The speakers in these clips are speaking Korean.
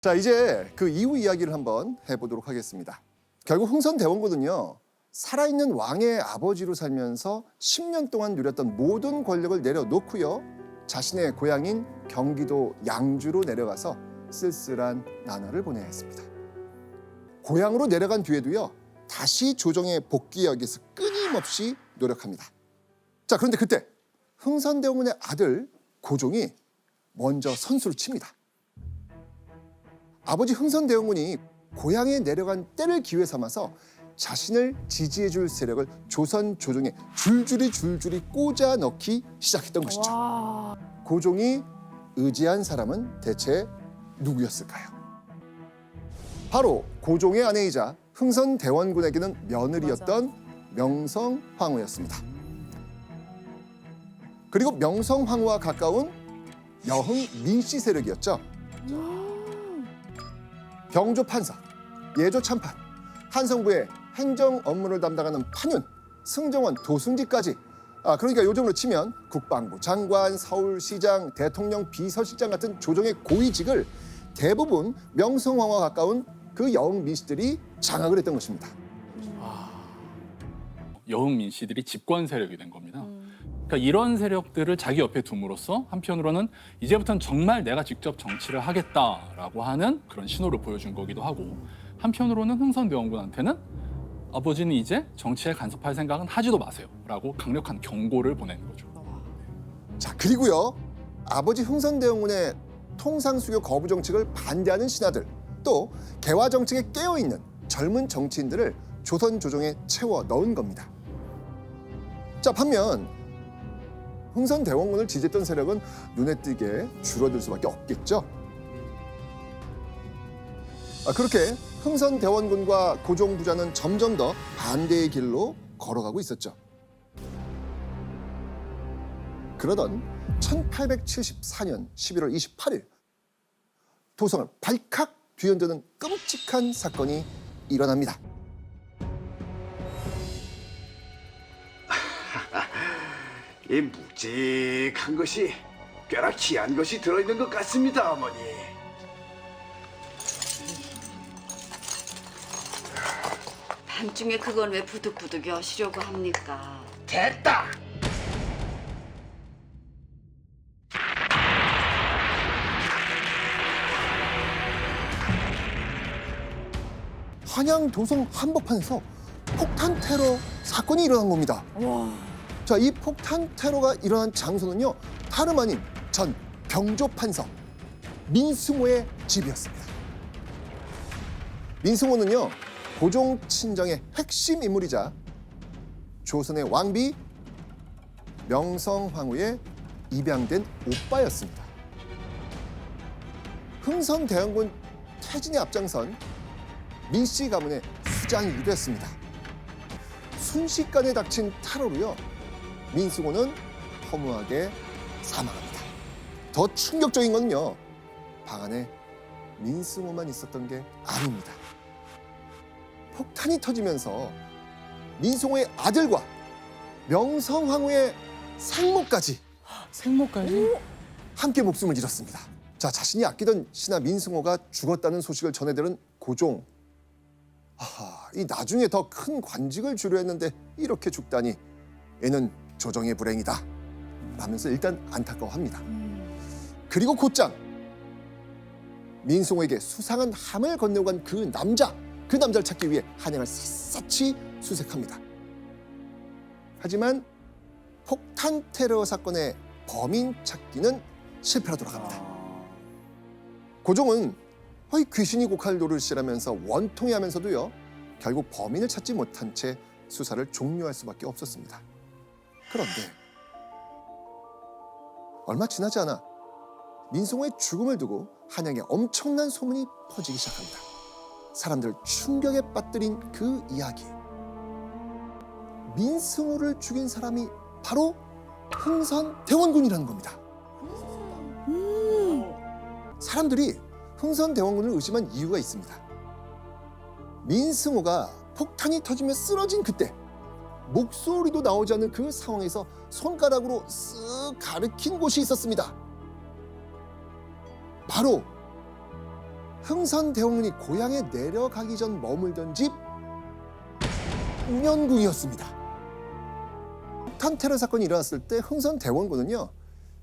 자, 이제 그 이후 이야기를 한번 해보도록 하겠습니다. 결국 흥선대원군은요, 살아있는 왕의 아버지로 살면서 10년 동안 누렸던 모든 권력을 내려놓고요, 자신의 고향인 경기도 양주로 내려가서 쓸쓸한 나날을 보내야 했습니다. 고향으로 내려간 뒤에도요, 다시 조정에 복귀하기 위해서 끊임없이 노력합니다. 자, 그런데 그때 흥선대원군의 아들 고종이 먼저 선수를 칩니다. 아버지 흥선대원군이 고향에 내려간 때를 기회 삼아서 자신을 지지해줄 세력을 조선 조정에 줄줄이 꽂아 넣기 시작했던 것이죠. 와. 고종이 의지한 사람은 대체 누구였을까요? 바로 고종의 아내이자 흥선대원군에게는 며느리였던 명성황후였습니다. 그리고 명성황후와 가까운 여흥 민씨 세력이었죠. 병조 판사, 예조 참판, 한성부의 행정 업무를 담당하는 판윤, 승정원, 도승지까지, 그러니까 요즘으로 치면 국방부 장관, 서울시장, 대통령 비서실장 같은 조정의 고위직을 대부분 명성황후와 가까운 그 여흥 민씨들이 장악을 했던 것입니다. 여흥 민씨들이 집권 세력이 된 겁니다. 그러니까 이런 세력들을 자기 옆에 둠으로써 한편으로는 이제부터는 정말 내가 직접 정치를 하겠다라고 하는 그런 신호를 보여준 거기도 하고, 한편으로는 흥선대원군한테는 아버지는 이제 정치에 간섭할 생각은 하지도 마세요라고 강력한 경고를 보내는 거죠. 자, 그리고요, 아버지 흥선대원군의 통상수교 거부 정책을 반대하는 신하들, 또 개화 정책에 깨어있는 젊은 정치인들을 조선 조정에 채워 넣은 겁니다. 자, 반면 흥선대원군을 지지했던 세력은 눈에 띄게 줄어들 수밖에 없겠죠. 그렇게 흥선대원군과 고종 부자는 점점 더 반대의 길로 걸어가고 있었죠. 그러던 1874년 11월 28일 도성을 발칵 뒤흔드는 끔찍한 사건이 일어납니다. 이 묵직한 것이 꽤나 귀한 것이 들어있는 것 같습니다, 어머니. 밤중에 그걸 왜 부득부득 여시려고 합니까? 됐다! 한양 도성 한복판에서 폭탄 테러 사건이 일어난 겁니다. 자, 이 폭탄 테러가 일어난 장소는요, 다름 아닌 전 병조 판서 민승호의 집이었습니다. 민승호는요, 고종 친정의 핵심 인물이자 조선의 왕비 명성황후의 입양된 오빠였습니다. 흥선대원군 퇴진에 앞장선 민씨 가문의 수장이기도 했습니다. 순식간에 닥친 테러로요, 민승호는 허무하게 사망합니다. 더 충격적인 건요, 방 안에 민승호만 있었던 게 아닙니다. 폭탄이 터지면서 민승호의 아들과 명성황후의 생모까지 함께 목숨을 잃었습니다. 자, 자신이 아끼던 신하 민승호가 죽었다는 소식을 전해들은 고종. 이 나중에 더 큰 관직을 주려 했는데 이렇게 죽다니, 얘는 조정의 불행이다 라면서 일단 안타까워합니다. 그리고 곧장 민승호에게 수상한 함을 건네고 간 그 남자를 찾기 위해 한양을 샅샅이 수색합니다. 하지만 폭탄 테러 사건의 범인 찾기는 실패로 돌아갑니다. 고종은 귀신이 곡할 노릇이라면서 원통해하면서도요, 결국 범인을 찾지 못한 채 수사를 종료할 수밖에 없었습니다. 그런데 얼마 지나지 않아 민승호의 죽음을 두고 한양에 엄청난 소문이 퍼지기 시작합니다. 사람들 충격에 빠뜨린 그 이야기. 민승호를 죽인 사람이 바로 흥선대원군이라는 겁니다. 사람들이 흥선대원군을 의심한 이유가 있습니다. 민승호가 폭탄이 터지며 쓰러진 그때 목소리도 나오지 않는 그 상황에서 손가락으로 쓱 가리킨 곳이 있었습니다. 바로 흥선대원군이 고향에 내려가기 전 머물던 집 운현궁이었습니다. 폭탄 테러 사건이 일어났을 때 흥선대원군은요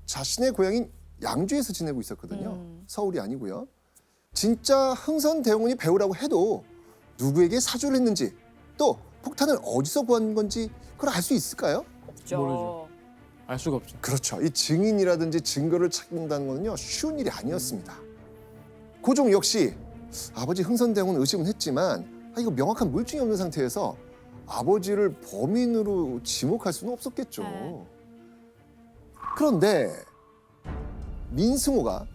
자신의 고향인 양주에서 지내고 있었거든요. 서울이 아니고요. 진짜 흥선대원군이 배우라고 해도 누구에게 사주를 했는지 또 폭탄을 어디서 구한 건지 그걸 알 수 있을까요? 모르죠. 알 수가 없죠. 그렇죠. 이 증인이라든지 증거를 찾는다는 건요 쉬운 일이 아니었습니다. 고종 역시 아버지 흥선대원군 의심은 했지만 이거 명확한 물증이 없는 상태에서 아버지를 범인으로 지목할 수는 없었겠죠. 네. 그런데 민승호가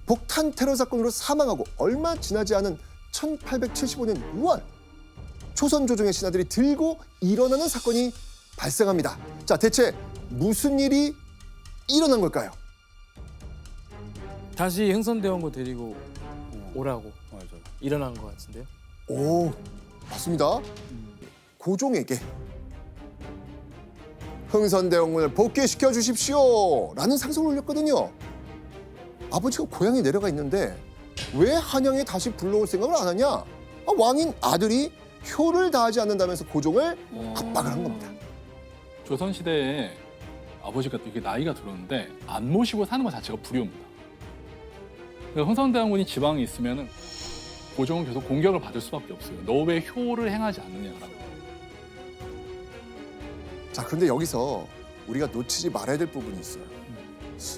폭탄 테러 사건으로 사망하고 얼마 지나지 않은 1875년 6월 조선 조정의 신하들이 들고 일어나는 사건이 발생합니다. 자, 대체 무슨 일이 일어난 걸까요? 다시 흥선대원군 데리고 오라고 일어난 것 같은데요. 오, 맞습니다. 고종에게 흥선대원군을 복귀시켜 주십시오 라는 상소를 올렸거든요. 아버지가 고향에 내려가 있는데 왜 한양에 다시 불러올 생각을 안 하냐? 왕인 아들이 효를 다하지 않는다면서 고종을 압박을 한 겁니다. 조선시대에 아버지가 되게 나이가 들었는데 안 모시고 사는 것 자체가 불효입니다. 그러니까 흥선대원군이 지방에 있으면 고종은 계속 공격을 받을 수밖에 없어요. 너 왜 효를 행하지 않느냐라고. 자, 그런데 여기서 우리가 놓치지 말아야 될 부분이 있어요.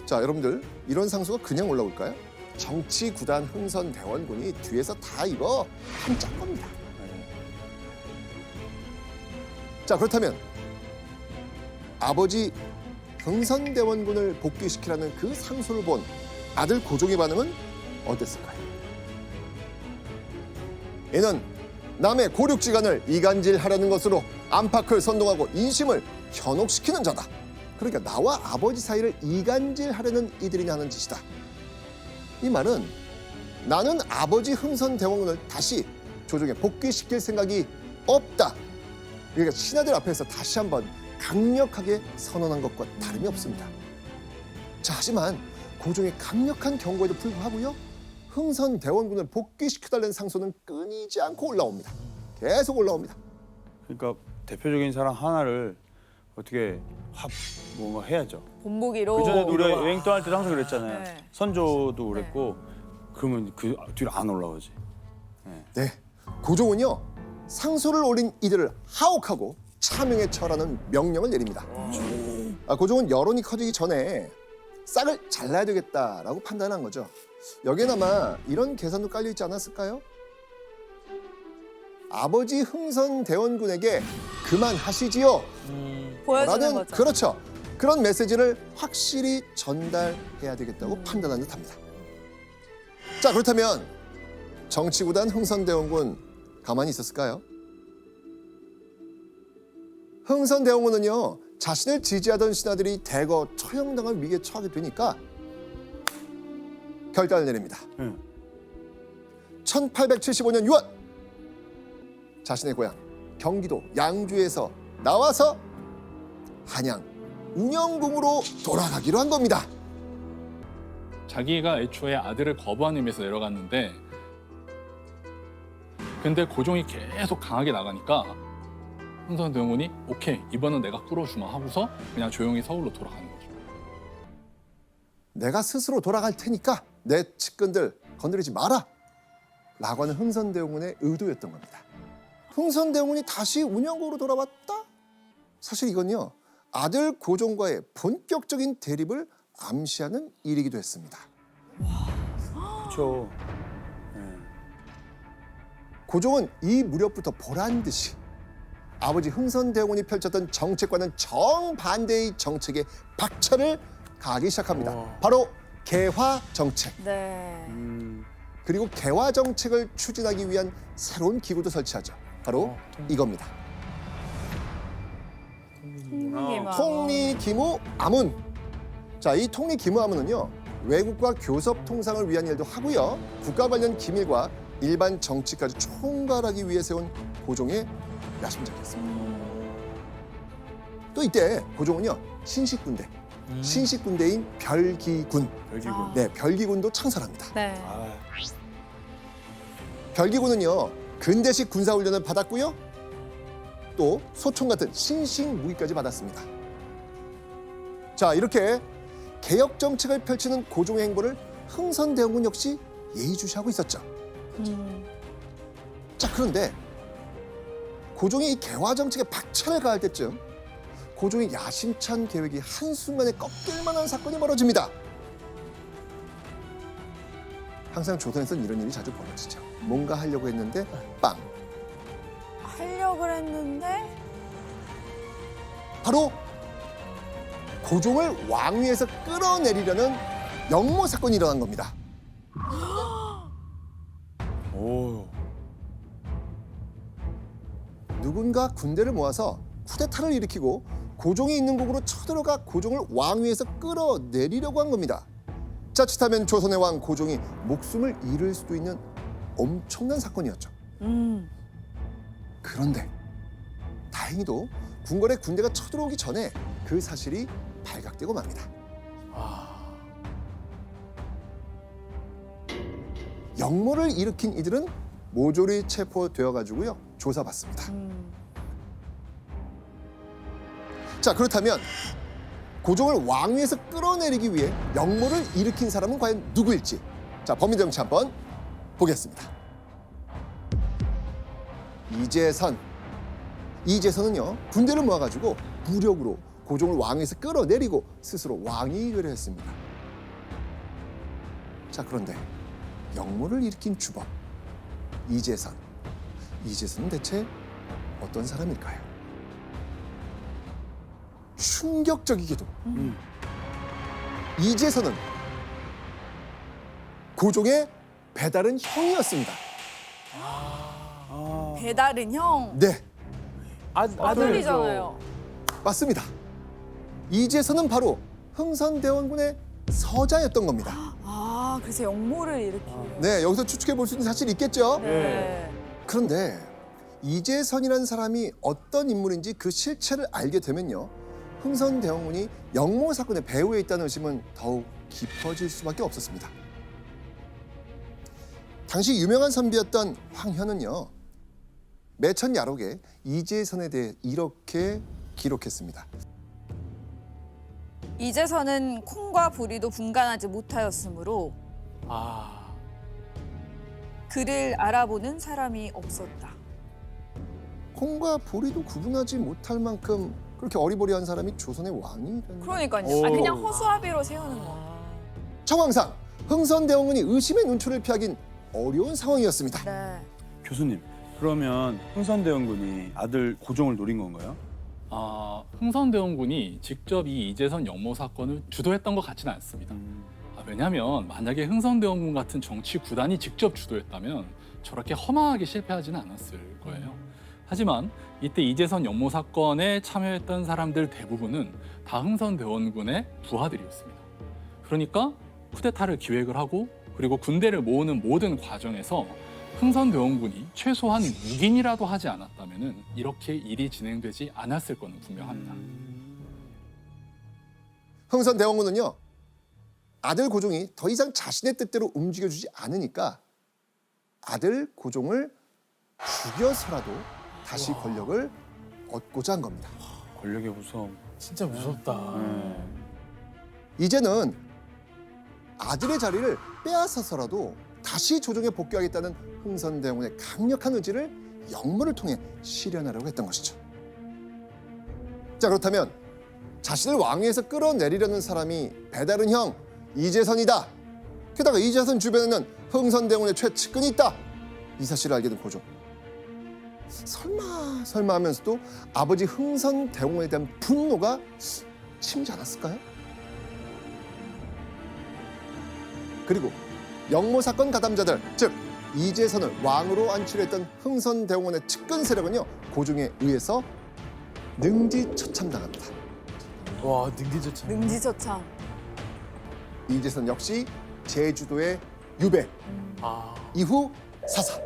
자, 여러분들 이런 상소가 그냥 올라올까요? 정치 구단 흥선대원군이 뒤에서 다 이거 한짠 겁니다. 자, 그렇다면 아버지 흥선대원군을 복귀시키라는 그 상소를 본 아들 고종의 반응은 어땠을까요? 이는 남의 고륙지간을 이간질하려는 것으로 안팎을 선동하고 인심을 현혹시키는 자다. 그러니까 나와 아버지 사이를 이간질하려는 이들이 하는 짓이다. 이 말은 나는 아버지 흥선대원군을 다시 조정에 복귀시킬 생각이 없다. 그러니까 신하들 앞에서 다시 한번 강력하게 선언한 것과 다름이 없습니다. 자, 하지만 고종의 강력한 경고에도 불구하고요. 흥선대원군을 복귀시켜달라는 상소는 끊이지 않고 올라옵니다. 계속 올라옵니다. 그러니까 대표적인 사람 하나를 어떻게 뭔가 해야죠. 본보기로. 그 전에도 우리가 여행 떠날 때도 항상 그랬잖아요. 네. 선조도 그랬고 그러면 그 뒤로 안 올라오지. 네, 고종은요 상소를 올린 이들을 하옥하고 차명에 처하라는 명령을 내립니다. 고종은 여론이 커지기 전에 싹을 잘라야 되겠다라고 판단한 거죠. 여기에나마 이런 계산도 깔려 있지 않았을까요? 아버지 흥선대원군에게 그만하시지요 보여주는 라는 거죠. 그렇죠. 그런 메시지를 확실히 전달해야 되겠다고 판단한 듯합니다. 자, 그렇다면 정치구단 흥선대원군 가만히 있었을까요? 흥선대원군은요 자신을 지지하던 신하들이 대거 처형당할 위기에 처하게 되니까 결단을 내립니다. 1875년 6월 자신의 고향 경기도 양주에서 나와서 한양 운영궁으로 돌아가기로 한 겁니다. 자기가 애초에 아들을 거부한 의미에서 내려갔는데 근데 고종이 계속 강하게 나가니까 흥선대원군이 오케이 이번은 내가 끌어주마 하고서 그냥 조용히 서울로 돌아가는 거죠. 내가 스스로 돌아갈 테니까 내 측근들 건드리지 마라 라고 하는 흥선대원군의 의도였던 겁니다. 흥선대원군이 다시 운영국으로 돌아왔다? 사실 이건요 아들 고종과의 본격적인 대립을 암시하는 일이기도 했습니다. 그렇죠. 고종은 이 무렵부터 보란듯이 아버지 흥선대원군이 펼쳤던 정책과는 정반대의 정책에 박차를 가하기 시작합니다. 바로 개화 정책. 네. 그리고 개화 정책을 추진하기 위한 새로운 기구도 설치하죠. 바로 이겁니다. 통리기무 아문. 자, 이 통리기무 아문은요 외국과 교섭 통상을 위한 일도 하고요 국가 관련 기밀과 일반 정치까지 총괄하기 위해 세운 고종의 야심작이었습니다. 또 이때 고종은요 신식군대, 신식군대인 별기군, 별기군. 네 별기군도 창설합니다. 네. 별기군은요 근대식 군사훈련을 받았고요. 또 소총 같은 신식 무기까지 받았습니다. 자, 이렇게 개혁 정책을 펼치는 고종의 행보를 흥선대원군 역시 예의주시하고 있었죠. 자, 그런데 고종이 이 개화 정책에 박차를 가할 때쯤 고종의 야심찬 계획이 한순간에 꺾일 만한 사건이 벌어집니다. 항상 조선에서는 이런 일이 자주 벌어지죠. 뭔가 하려고 했는데 빵! 하려고 했는데 바로 고종을 왕위에서 끌어내리려는 영모 사건이 일어난 겁니다. 오. 누군가 군대를 모아서 쿠데타를 일으키고 고종이 있는 곳으로 쳐들어가 고종을 왕위에서 끌어내리려고 한 겁니다. 자칫하면 조선의 왕 고종이 목숨을 잃을 수도 있는 엄청난 사건이었죠. 그런데 다행히도 궁궐에 군대가 쳐들어오기 전에 그 사실이 발각되고 맙니다. 영모를 일으킨 이들은 모조리 체포되어 가지고요 조사받습니다. 자, 그렇다면 고종을 왕위에서 끌어내리기 위해 영모를 일으킨 사람은 과연 누구일지, 자, 범인 정치 한번 보겠습니다. 이재선은요 군대를 모아가지고 무력으로 고종을 왕위에서 끌어내리고 스스로 왕이 되려 했습니다. 자, 그런데 영모를 일으킨 주범 이재선은 대체 어떤 사람일까요? 충격적이게도 이재선은 고종의 배다른 형이었습니다. 배다른 형 네, 아들이잖아요. 맞습니다. 이재선은 바로 흥선대원군의 서자였던 겁니다. 아, 그래서 영모를 일으키려고. 네, 여기서 추측해 볼 수 있는 사실이 있겠죠? 네. 그런데 이재선이라는 사람이 어떤 인물인지 그 실체를 알게 되면요, 흥선대원군이 영모 사건의 배후에 있다는 의심은 더욱 깊어질 수밖에 없었습니다. 당시 유명한 선비였던 황현은요, 매천야록에 이재선에 대해 이렇게 기록했습니다. 이재선은 콩과 보리도 분간하지 못하였으므로 아, 그를 알아보는 사람이 없었다. 콩과 보리도 구분하지 못할 만큼 그렇게 어리버리한 사람이 조선의 왕이라는. 그러니까요. 오. 그냥 허수아비로 세우는 거. 정황상 흥선대원군이 의심의 눈초리를 피하긴 어려운 상황이었습니다. 네. 교수님, 그러면 흥선대원군이 아들 고종을 노린 건가요? 흥선대원군이 직접 이 이재선 영모 사건을 주도했던 것 같지는 않습니다. 왜냐하면 만약에 흥선대원군 같은 정치 구단이 직접 주도했다면 저렇게 허망하게 실패하지는 않았을 거예요. 하지만 이때 이재선 영모 사건에 참여했던 사람들 대부분은 다 흥선대원군의 부하들이었습니다. 그러니까 쿠데타를 기획을 하고 그리고 군대를 모으는 모든 과정에서 흥선대원군이 최소한 묵인이라도 하지 않았다면 이렇게 일이 진행되지 않았을 거는 분명합니다. 흥선대원군은요, 아들 고종이 더 이상 자신의 뜻대로 움직여주지 않으니까 아들 고종을 죽여서라도 다시 권력을 얻고자 한 겁니다. 권력의 무서움. 진짜 무섭다. 이제는 아들의 자리를 빼앗아서라도 다시 조정에 복귀하겠다는 흥선대원군의 강력한 의지를 영모를 통해 실현하려고 했던 것이죠. 자, 그렇다면 자신을 왕위에서 끌어내리려는 사람이 배다른 형 이재선이다. 게다가 이재선 주변에는 흥선대원군의 최측근이 있다. 이 사실을 알게 된 고종. 설마 하면서도 아버지 흥선대원군에 대한 분노가 치밀지 않았을까요? 그리고 영모 사건 가담자들, 즉 이재선을 왕으로 안치려 했던 흥선대원군의 측근 세력은요, 고종에 의해서 능지처참당합니다. 와, 능지처참. 능지처참. 이재선 역시 제주도의 유배, 아, 이후 사사.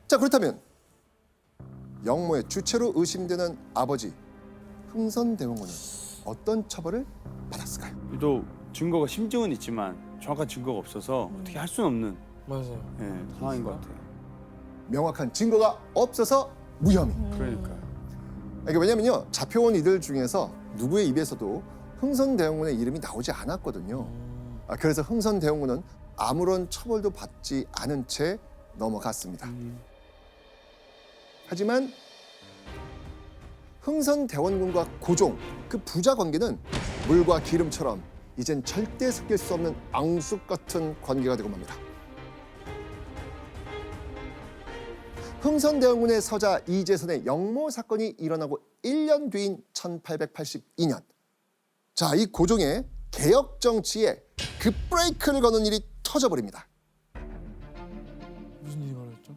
자, 그렇다면 영모의 주체로 의심되는 아버지 흥선대원군은 어떤 처벌을 받았을까요? 또 증거가 심증은 있지만 정확한 증거가 없어서 어떻게 할 수는 없는 맞아요. 예, 상황인 것 같아요. 명확한 증거가 없어서 무혐의. 그러니까요. 이게 왜냐면요, 잡혀온 이들 중에서 누구의 입에서도 흥선대원군의 이름이 나오지 않았거든요. 그래서 흥선대원군은 아무런 처벌도 받지 않은 채 넘어갔습니다. 하지만 흥선대원군과 고종, 그 부자 관계는 물과 기름처럼 이젠 절대 섞일 수 없는 앙숙 같은 관계가 되고 맙니다. 흥선대원군의 서자 이재선의 영모 사건이 일어나고 1년 뒤인 1882년. 자, 이 고종의 개혁 정치에 급브레이크를 거는 일이 터져버립니다. 무슨 일이 벌어졌죠?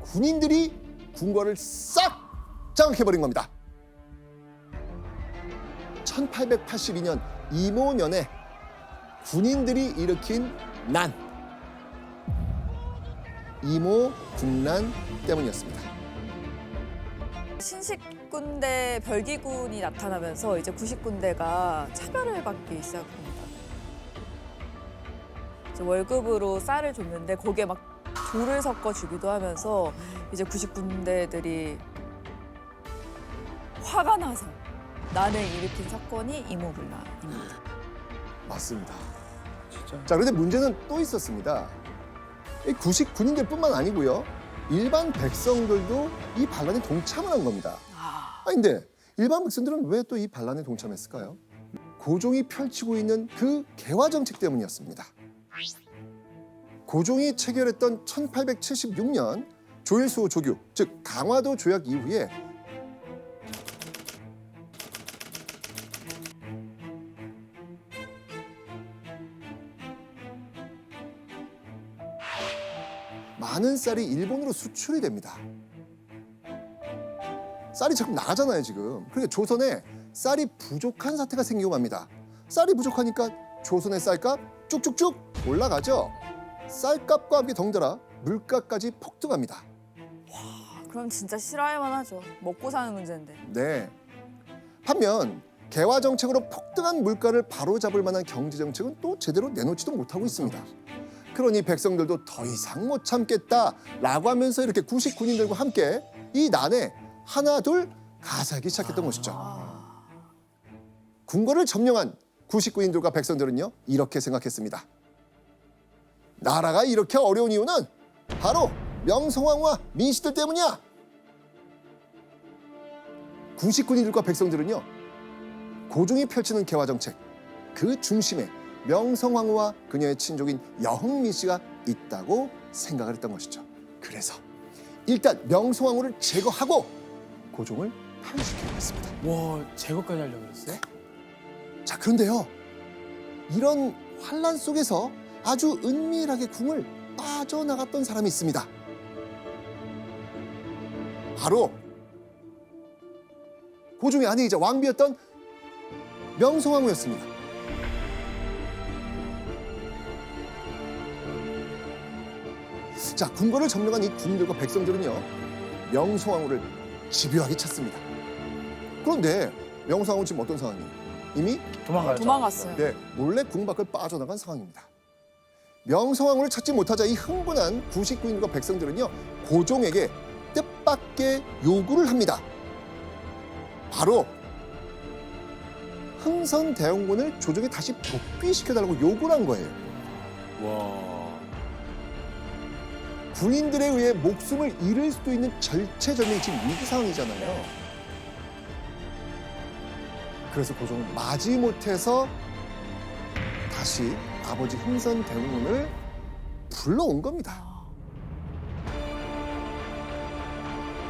군인들이 궁궐을 싹 장악해버린 겁니다. 1882년 이모년에 군인들이 일으킨 난, 이모 국난 때문이었습니다. 신식군대 별기군이 나타나면서 이제 구식군대가 차별을 받기 시작합니다. 이제 월급으로 쌀을 줬는데 거기에 막 조를 섞어 주기도 하면서 이제 구식군대들이 화가 나서 난을 일으킨 사건이 이모군란입니다. 맞습니다. 진짜. 자, 그런데 문제는 또 있었습니다. 이 구식 군인들뿐만 아니고요, 일반 백성들도 이 반란에 동참을 한 겁니다. 근데 일반 백성들은 왜 또 이 반란에 동참했을까요? 고종이 펼치고 있는 그 개화 정책 때문이었습니다. 고종이 체결했던 1876년 조일수 조규, 즉 강화도 조약 이후에 많은 쌀이 일본으로 수출이 됩니다. 쌀이 자꾸 나가잖아요, 지금. 그러니까 조선에 쌀이 부족한 사태가 생기고 맙니다. 쌀이 부족하니까 조선의 쌀값 쭉쭉쭉 올라가죠. 쌀값과 함께 덩달아 물가까지 폭등합니다. 그럼 진짜 싫어할만 하죠. 먹고 사는 문제인데. 네. 반면 개화 정책으로 폭등한 물가를 바로잡을 만한 경제 정책은 또 제대로 내놓지도 못하고 있습니다. 그러니 백성들도 더 이상 못 참겠다라고 하면서 이렇게 구식 군인들과 함께 이 난에 하나 둘 가세하기 시작했던 것이죠. 궁궐을 점령한 구식 군인들과 백성들은요, 이렇게 생각했습니다. 나라가 이렇게 어려운 이유는 바로 명성황후와 민씨들 때문이야. 구식 군인들과 백성들은요, 고종이 펼치는 개화 정책 그 중심에 명성황후와 그녀의 친족인 여흥민 씨가 있다고 생각을 했던 것이죠. 그래서 일단 명성황후를 제거하고 고종을 파면시키기로 했습니다. 와, 제거까지 하려고 그랬어요? 자, 그런데요, 이런 환란 속에서 아주 은밀하게 궁을 빠져나갔던 사람이 있습니다. 바로 고종의 아내이자 왕비였던 명성황후였습니다. 자, 궁궐을 점령한 이 군인들과 백성들은요, 명성황후를 집요하게 찾습니다. 그런데 명성황후는 지금 어떤 상황이에요? 이미 도망갔어요. 네, 몰래 궁 밖을 빠져나간 상황입니다. 명성황후를 찾지 못하자 이 흥분한 구식 군인과 백성들은요, 고종에게 뜻밖의 요구를 합니다. 바로 흥선대원군을 조정에 다시 복귀시켜달라고 요구를 한 거예요. 와. 군인들에 의해 목숨을 잃을 수도 있는 절체절명의 지금 위기 상황이잖아요. 그래서 고종은 마지못해서 다시 아버지 흥선대원군을 불러온 겁니다.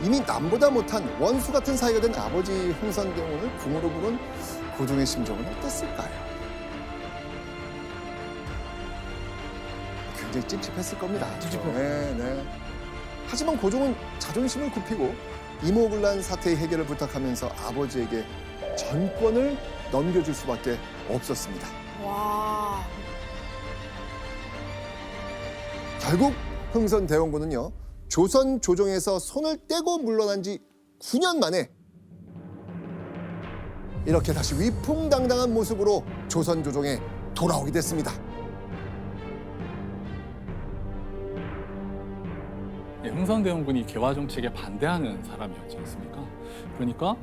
이미 남보다 못한 원수 같은 사이가 된 아버지 흥선대원군을 궁으로 부른 고종의 심정은 어땠을까요? 굉장히 찝찝했을 겁니다. 찝찝해요. 네, 네. 하지만 고종은 자존심을 굽히고 이모군란 사태의 해결을 부탁하면서 아버지에게 전권을 넘겨줄 수밖에 없었습니다. 와. 결국 흥선대원군은요, 조선 조정에서 손을 떼고 물러난 지 9년 만에 이렇게 다시 위풍당당한 모습으로 조선 조정에 돌아오게 됐습니다. 예, 흥선대원군이 개화 정책에 반대하는 사람이었지 않습니까? 그러니까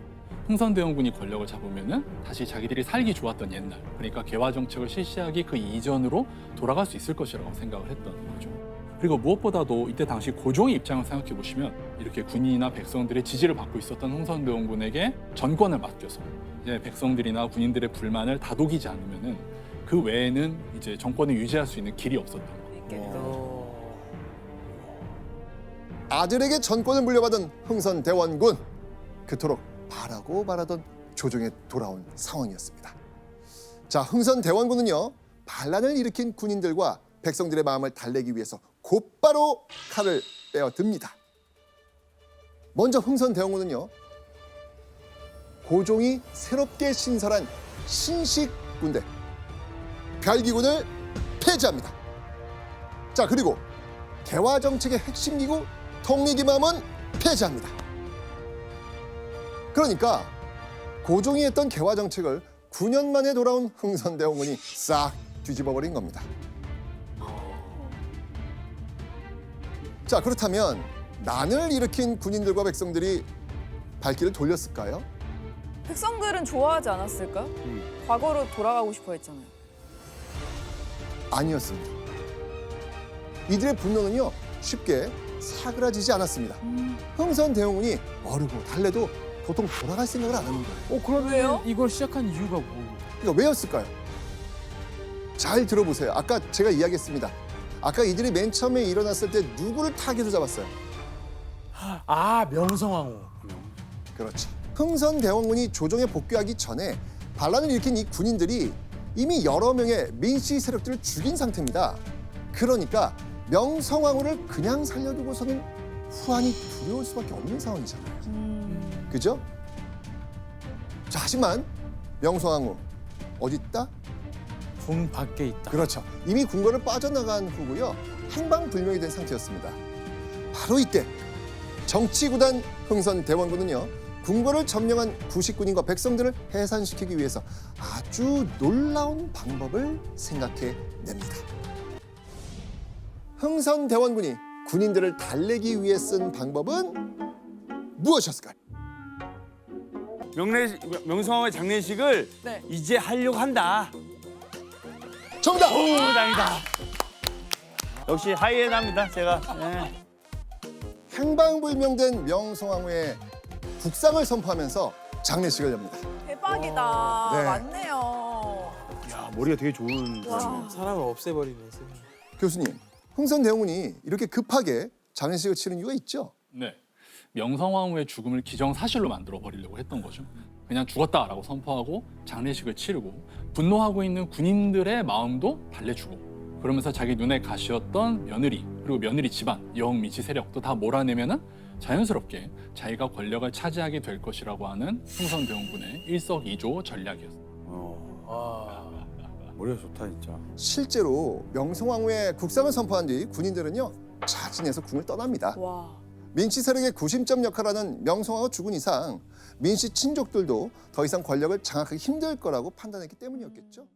흥선대원군이 권력을 잡으면은 다시 자기들이 살기 좋았던 옛날, 그러니까 개화 정책을 실시하기 그 이전으로 돌아갈 수 있을 것이라고 생각을 했던 거죠. 그리고 무엇보다도 이때 당시 고종의 입장을 생각해 보시면 이렇게 군인이나 백성들의 지지를 받고 있었던 흥선대원군에게 전권을 맡겨서 이제 백성들이나 군인들의 불만을 다독이지 않으면은 그 외에는 이제 정권을 유지할 수 있는 길이 없었던 거예요. 아들에게 전권을 물려받은 흥선대원군, 그토록 바라고 바라던 조정에 돌아온 상황이었습니다. 자, 흥선대원군은요, 반란을 일으킨 군인들과 백성들의 마음을 달래기 위해서 곧바로 칼을 빼어듭니다. 먼저 흥선대원군은요, 고종이 새롭게 신설한 신식군대 별기군을 폐지합니다. 자, 그리고 개화 정책의 핵심 기구 통리기맘은 폐지합니다. 그러니까 고종이 했던 개화 정책을 9년 만에 돌아온 흥선대원군이 싹 뒤집어버린 겁니다. 자, 그렇다면 난을 일으킨 군인들과 백성들이 발길을 돌렸을까요? 백성들은 좋아하지 않았을까? 과거로 돌아가고 싶어 했잖아요. 아니었습니다. 이들의 분노는요, 쉽게 사그라지지 않았습니다. 흥선대원군이 어르고 달래도 보통 돌아갈 생각을 안 하는 거예요. 그러면 왜요? 이걸 시작한 이유가 뭐? 그러니까 왜였을까요? 잘 들어보세요. 아까 제가 이야기했습니다. 아까 이들이 맨 처음에 일어났을 때 누구를 타겟으로 잡았어요? 아, 명성황후. 그렇지. 흥선대원군이 조정에 복귀하기 전에 반란을 일으킨 이 군인들이 이미 여러 명의 민씨 세력들을 죽인 상태입니다. 그러니까 명성황후를 그냥 살려두고서는 후한이 두려울 수밖에 없는 상황이잖아요. 그죠? 자, 하지만 명성황후 어디 있다? 궁 밖에 있다. 그렇죠. 이미 궁궐을 빠져나간 후고요. 행방불명이 된 상태였습니다. 바로 이때 정치구단 흥선대원군은요, 궁궐을 점령한 구식군인과 백성들을 해산시키기 위해서 아주 놀라운 방법을 생각해냅니다. 흥선대원군이 군인들을 달래기 위해 쓴 방법은 무엇이었을까요? 명성황후의 장례식을 네. 이제 하려고 한다. 정답! 오, 다행이다. 역시 하이에나입니다, 제가. 네. 행방불명된 명성황후의 국상을 선포하면서 장례식을 엽니다. 대박이다. 네. 맞네요. 야, 머리가 되게 좋은 사람이에요. 와. 사람을 없애버리네. 교수님, 흥선대원군이 이렇게 급하게 장례식을 치른 이유가 있죠? 네, 명성황후의 죽음을 기정사실로 만들어 버리려고 했던 거죠. 그냥 죽었다라고 선포하고 장례식을 치르고 분노하고 있는 군인들의 마음도 달래주고, 그러면서 자기 눈에 가시였던 며느리 그리고 며느리 집안, 영미지 세력도 다 몰아내면은 자연스럽게 자기가 권력을 차지하게 될 것이라고 하는 흥선대원군의 일석이조 전략이었습니다. 머리가 좋다, 진짜. 실제로 명성황후의 국상을 선포한 뒤 군인들은요, 자진해서 궁을 떠납니다. 와. 민씨 세력의 구심점 역할을 하는 명성황후 죽은 이상 민씨 친족들도 더 이상 권력을 장악하기 힘들 거라고 판단했기 때문이었겠죠.